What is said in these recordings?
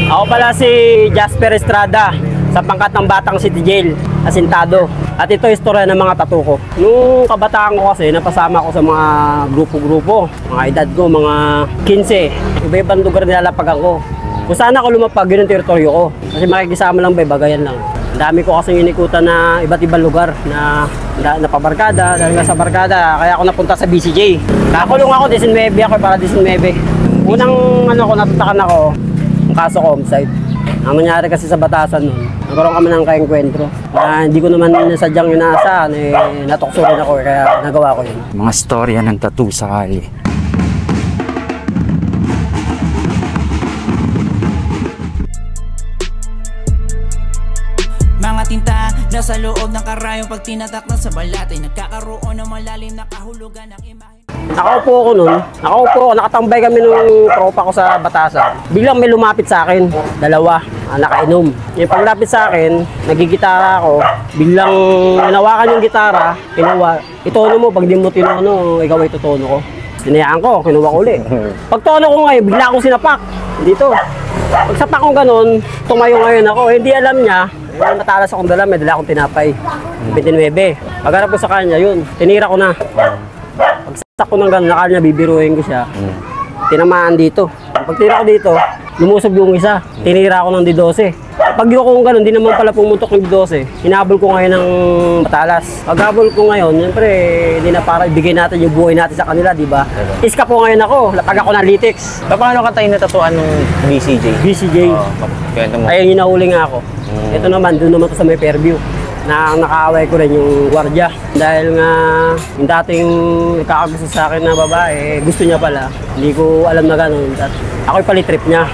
Ako pala si Jasper Estrada sa pangkat ng Batang City Jail, asintado. At ito istorya ng mga tattoo ko. Nung kabataan ko kasi, napasama ko sa mga grupo-grupo. Mga edad ko, mga 15. Iba-ibang lugar nilalapag ako. Kung saan ako lumapag, yun ang teritoryo ko. Kasi makikisama lang ba, bagayan lang. Ang dami ko kasing inikutan na iba't ibang lugar na pabarkada, dahil nga sa barkada, kaya ako napunta sa BCJ. Nakakulong ako, 19 ako para 19. Unang ko, natutakan ako, ang kaso ko, homicide. Ang nangyari kasi sa Batasan nun, nagkaroon kami ng kaengkwentro. Hindi ko naman sadyang inaasahan, natukso rin ako, kaya nagawa ko yun. Mga storya ng tattoo sa kali. Mga tinta nasa loob ng karayong pag tinatak na sa balat ay nagkakaroon ng malalim na kahulugan ng imahe. Nakaupo ako nun, nakatambay kami nung tropa ko sa Batasan. Biglang may lumapit sa akin, dalawa, nakainom. Yung paglapit sa akin, nagigitara ako, biglang hinawakan yung gitara, kinuha. Itono mo, pag di mo tinono, ikaw ay tutono ko. Sinayaan ko, kinuha ko ulit. Pag tono ko ngayon, bigla akong sinapak, dito. Pag sapak ko ganun, tumayo ngayon ako, hindi alam niya, matalas akong dala, may dala akong tinapay. 29. Pagharap ko sa kanya, yun, tinira ko na. Pagsak ko ng gano'n, nakala niya bibiruhin ko siya. Tinamaan dito. Pag tira ko dito, lumusog yung isa. Tinira ko ng D12. Pag yun ko gano'n, hindi naman pala pumuntok yung D12. Hinabol ko ngayon ng matalas. Pag habol ko ngayon, siyempre, hindi na para ibigay natin yung buhay natin sa kanila, di ba? Iska po ngayon ako, lapag ako ng latex. Paano ka tayo natatuan ng BCJ? BCJ. Kwento mo. Ayun, hinahuli nga ako. Ito naman, doon naman to sa may Fairview. Nakaaway ko rin yung gwardiya dahil nga yung dating kakagusto sa akin na babae, gusto niya pala. Hindi ko alam na gano'n. Ako'y palitrip niya.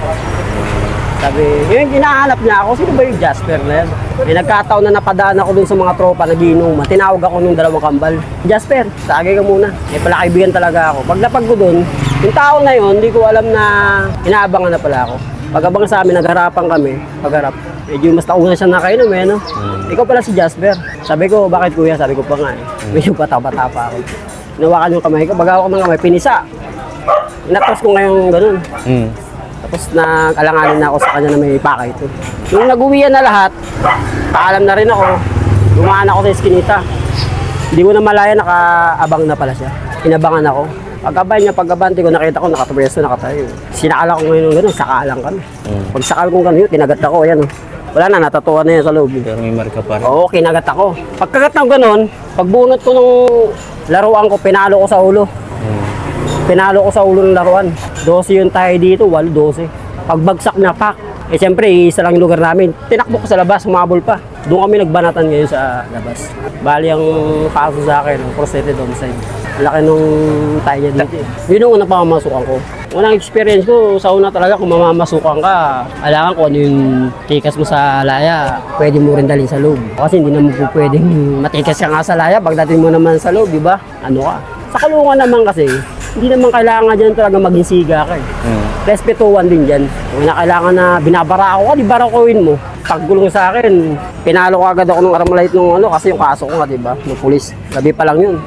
Sabi, yung hinahanap niya ako, sino ba yung Jasper na yan? May nagkataon na napadaan ako dun sa mga tropa, nagiinuman. Tinawag ako nung dalawang kambal. Jasper, sagay ka muna. Pala kaibigan talaga ako. Paglapag ko dun, yung tao na yun, hindi ko alam na inaabangan na pala ako. Pag-abang sa amin, nagharapan kami. Pagharap, medyo mas nauna siya nakainom no? Ikaw pala si Jasper. Sabi ko, bakit kuya? Sabi ko pa nga medyo bata-bata pa ako. Hinawakan yung kamay ko, baga ako ng kamay, pinisa. Inatras ko ngayon ganun. Tapos nag-alanganin na ako sa kanya na may pakay ito. Nung nag-uwian na lahat, paalam na rin ako. Dumaan ako sa eskinita. Hindi ko na malaya, nakaabang na pala siya. Inabangan ako. Pagkabay niya, pagkabante ko, nakita ko, nakatubreso, nakatayo. Sinakala ko ngayon gano'n, sakalang kami. Pag sakal kong gano'n, kinagat ako, yan. Wala na, natatuwa na yan sa loob. Pero may marka pa rin. Oo, kinagat ako. Pagkagat ng gano'n, pagbunot ko ng laruan ko, pinalo ko sa ulo. Pinalo ko sa ulo ng laruan. 12 yung tayo dito, 12. Pagbagsak na, pak. Siyempre, isa lang yung lugar namin. Tinakbo ko sa labas, humabol pa. Doon kami nagbanatan ngayon sa labas. Bali ang kaso sa akin, prostrated homicide. Laki nung tayo niya dito. Yun yung unang pamamasukan ko. Unang experience ko, sa una talaga kung mamamasukan ka, kailangan ko ano yung tikas mo sa laya, pwede mo rin dalhin sa loob. Kasi hindi naman po pwedeng matikas ka nga sa laya, pagdating mo naman sa loob, di ba? Ano ka? Sa kulungan naman kasi, hindi naman kailangan dyan talaga maging siga ka eh. Respetuhan din dyan. Kung kailangan na binabara ako, di barakuin mo. Paggulong sa akin, pinalo ko agad ako ng Armalite nung kasi yung kaso ko nga, di ba? Ng pulis. Gabi pa lang yun.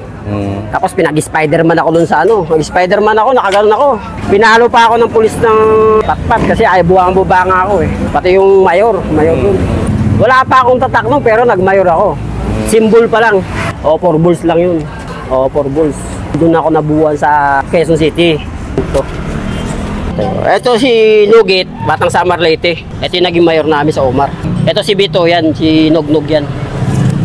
Tapos pinag-Spiderman ako dun sa Nag-Spiderman ako, nakaganon ako. Pinalo pa ako ng pulis ng patpat kasi ay buwang-bubanga ako eh. Pati yung mayor dun. Wala pa akong tatak nun pero nag-mayor ako. Symbol pa lang. O, 4 balls lang yun. O, 4 balls. Doon ako nabuhan sa Quezon City. Ito si Nugit, Batang Samar Leyte. Ito yung naging mayor namin sa Omar. Ito si Bito yan, si Nognog yan.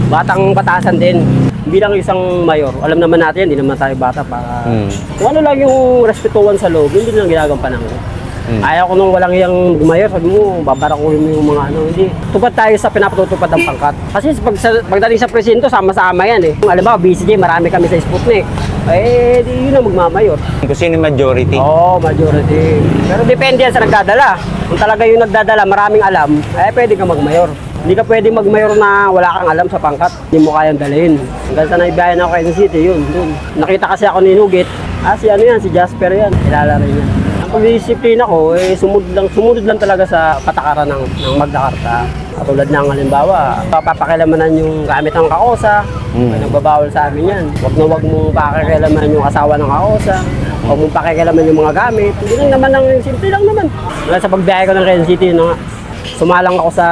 Batang Batasan din. Bilang isang mayor, alam naman natin, hindi naman tayo bata para kung ano lang yung respetuhan sa loob, hindi lang ginagampanan ko. Ayaw ko nung walang iyang mayor, sabi mo, babarakuhin mo yung mga hindi. Tupad tayo sa pinapatutupad ng pangkat. Kasi pagdating sa presinto, sama-sama yan eh. Alam ba, BCJ, marami kami sa Sputnik. Di yun ang magmamayor. Kung sino yung majority? Oo, majority. Pero depende yan sa nagdadala. Kung talaga yung nagdadala, maraming alam, pwede ka magmayor. Hindi ka pwede magmayor na wala kang alam sa pangkat. Hindi mo kayang dalhin. Hanggang sa naibayan ako Quezon City, yun. Dun. Nakita kasi ako ni Nugit. Si Jasper yan. Kilala rin yan. Ang pagdisiplina ko, sumunod lang talaga sa patakaran ng Magna Carta. Katulad ng halimbawa, papapakilamanan yung gamit ng kaosa. Nagbabawal sa amin yan. Huwag mong pakikilamanan yung asawa ng kaosa. Huwag mong pakikialaman yung mga gamit. Hindi lang naman ang simple lang naman. Wala sa pagbiyahe ko ng Quezon City, no, sumalang ako sa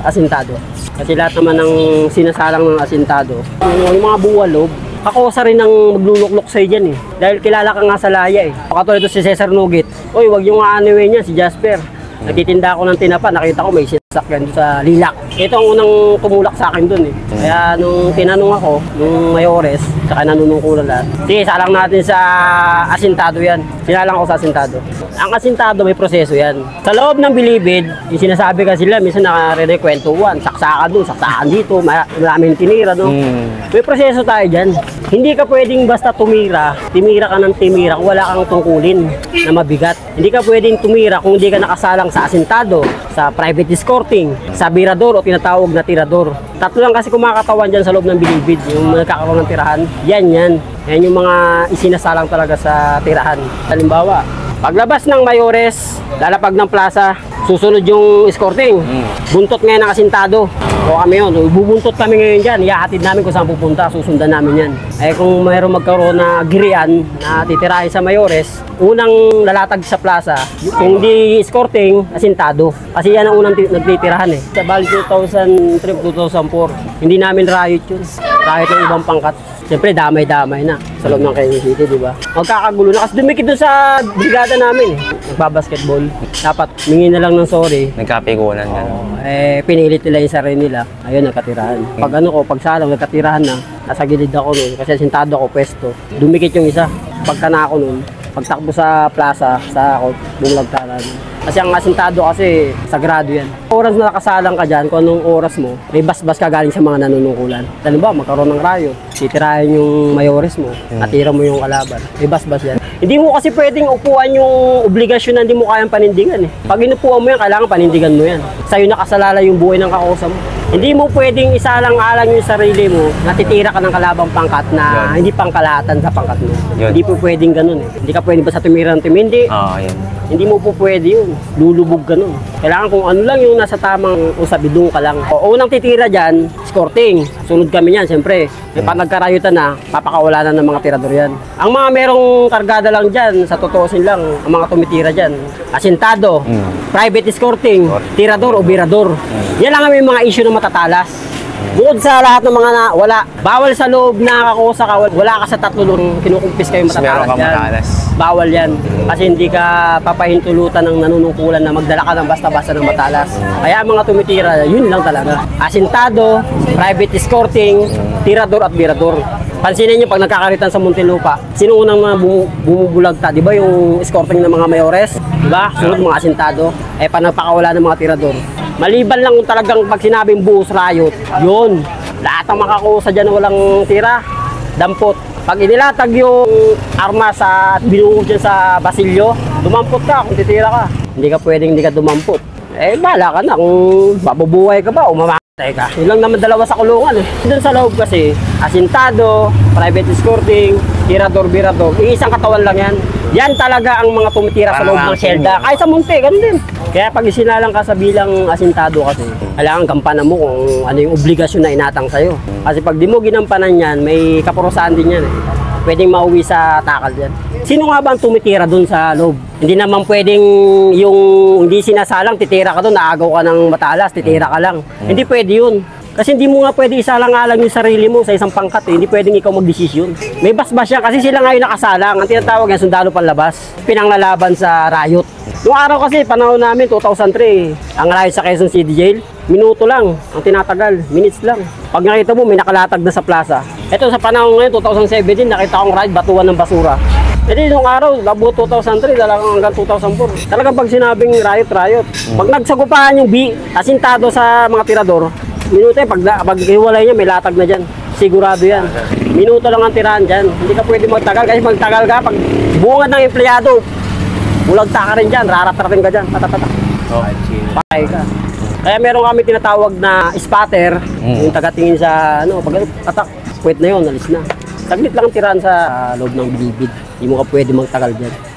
asintado. Kasi lahat naman ng sinasalang ng asintado, yung mga buwalob, kakosa rin ang magluluklok sa'yo dyan eh. Dahil kilala ka nga sa laya eh. Katulad ito si Cesar Nugit. Uy, wag yung aanuin niya, si Jasper. Nagtitinda ako ng tinapa, nakita ko may sasakyan doon sa Lilac. Ito ang unang tumulak sa akin doon eh. Kaya nung tinanong ako, nung mayores, saka nanunungkulan lahat, sige, salang natin sa asintado yan. Sinalang ako sa asintado. Ang asintado may proseso yan. Sa loob ng bilibid, yung sinasabi ka sila, minsan nakare-kwentuhan, saksakan doon, saksakan dito, maraming tinira, no? May proseso tayo dyan. Hindi ka pwedeng basta timira ka ng timira kung wala kang tungkulin na mabigat. Hindi ka pwedeng tumira kung hindi ka nakasalang sa asintado, sa private escorting, sa birador o tinatawag na tirador. Tatlo lang kasi kumakatawan dyan sa loob ng bilibid, yung nagkakaroon ng tirahan. Yan yung mga isinasalang talaga sa tirahan. Halimbawa, paglabas ng mayores, lalapag ng plaza, susunod yung escorting. Buntot ngayon ng asintado. O kami yun, bubuntot kami ngayon dyan. Ihahatid namin kung saan pupunta, susundan namin yan. Eh kung mayroong magkaroon na girian na titirahin sa mayores, unang lalatag sa plaza, kung di escorting, asintado. Kasi yan ang unang nagtitirahan eh. Sa bali 2003-2004, hindi namin riot yun. Riot ng ibang pangkat. Siyempre, damay-damay na sa loob ng Quezon City, di ba? Magkakagulo na. Kasi dumikit doon sa brigada namin eh. Nagbabasketball. Dapat, mingi na lang ng sorry. Nagkapigunan gano'n. Pinilit nila yung sarili nila. Ayun, nagkatirahan. Pag pagsalang, nagkatirahan na. Nasa gilid ako nun. Kasi sintado ako pwesto. Dumikit yung isa. Pagka na ako nun, pagtakbo sa plaza, sa ako, bumulagtaran. Kasi ang asintado kasi, sagrado yan. Oras na nakasalang ka dyan, kung anong oras mo, may basbas ka galing sa mga nanunungkulan. Dahil ba, magkaroon ng riot, titirahin yung mayores mo, natira mo yung kalaban. May basbas yan. Hindi mo kasi pwedeng upuan yung obligasyon na hindi mo kayang panindigan eh. Pag inupuan mo yan, kailangan panindigan mo yan. Sa'yo nakasalala yung buhay ng kakusa mo. Hindi mo pwedeng isalang-alang yung sarili mo na titira ka ng kalabang pangkat na hindi pangkalahatan sa pangkat mo. Hindi po pwedeng ganun eh. Hindi ka pwedeng basta tumira ng tumindi. Hindi mo po pwede yun. Lulubog ka nun. Kailangan kung ano lang yung nasa tamang usabidong ka lang. O unang titira dyan, escorting. Sunod kami yan, siyempre. Pag nagkarayutan na, papakawala na ng mga tirador yan. Ang mga merong kargada lang dyan, sa totoosin lang, ang mga tumitira dyan, asintado, private escorting, tirador o birador. Yan lang ang mga issue na matatalas. Bukod sa lahat ng mga wala, bawal sa loob na kakusa ka, wala ka sa tatlo nung kinukumpis kayo matatalas yan. Bawal yan. Kasi hindi ka papahintulutan ng nanunungkulan na magdala ka ng basta-basta ng matalas. Kaya ang mga tumitira, yun lang talaga. Asintado, private escorting, tirador at birador. Pansinin nyo pag nagkakaritan sa Muntinlupa, sino unang mga bumubulagta? Di ba yung escorting ng mga mayores? Di ba? Sunod mga asintado. Pag nagpakawala ng mga tirador. Maliban lang kung talagang pag sinabing buhos riot, yun. Lahat ng makakusa dyan walang tira, dampot. Pag inilatag yung armas at binuhos dyan sa Basilio, dumampot ka kung titira ka. Hindi ka pwedeng hindi ka dumampot. Bahala ka na kung mabubuhay ka ba o mamamatay ka. Yun lang naman dalawa sa kulungan eh. Doon sa loob kasi, asintado, private escorting, tirador, birador, isang katawan lang yan. Yan talaga ang mga tumitira sa loob ng selda. Kahit sa munti, ganun din. Kaya pag isinalang ka sa bilang asintado kasi, kailangan gampanan mo kung ano yung obligasyon na inatang sa'yo. Kasi pag di mo ginampanan yan, may kapurusahan din yan eh. Pwedeng mauwi sa takal dyan. Sino nga ba ang tumitira dun sa loob? Hindi naman pwedeng yung hindi sinasalang, titira ka dun, naagaw ka ng matalas, titira ka lang. Hindi pwede yun. Kasi hindi mo nga pwede isalang-alang yung sarili mo sa isang pangkat eh. Hindi pwedeng ikaw magdesisyon. May basbas yan kasi sila nga yung nakasalang. Ang tinatawag yan, sundalo panlabas. Pinanglalaban sa riot. Noong araw kasi, panahon namin, 2003, ang riot sa Quezon City Jail, minuto lang ang tinatagal, minutes lang. Pag nakita mo, may nakalatag na sa plaza. Ito sa panahon ngayon, 2017, nakita akong riot, batuan ng basura. Ito noong araw, labo 2003, talagang hanggang 2004. Talagang pag sinabing riot. Pag nagsagupahan yung asintado sa mga tirador, minuto pag hiwalay niya, may latag na dyan. Sigurado yan. Minuto lang ang tirahan dyan. Hindi ka pwede magtagal kasi magtagal ka, pag bungad ng empleyado, bulagta ka rin dyan, raratratin ka dyan, tatatatak. Patay ka. Kaya meron kami tinatawag na spotter, yung tagatingin sa, pag atak, puwet na yun, alis na. Saglit lang ang tirahan sa loob ng bilibid. Hindi mo ka pwede magtagal dyan.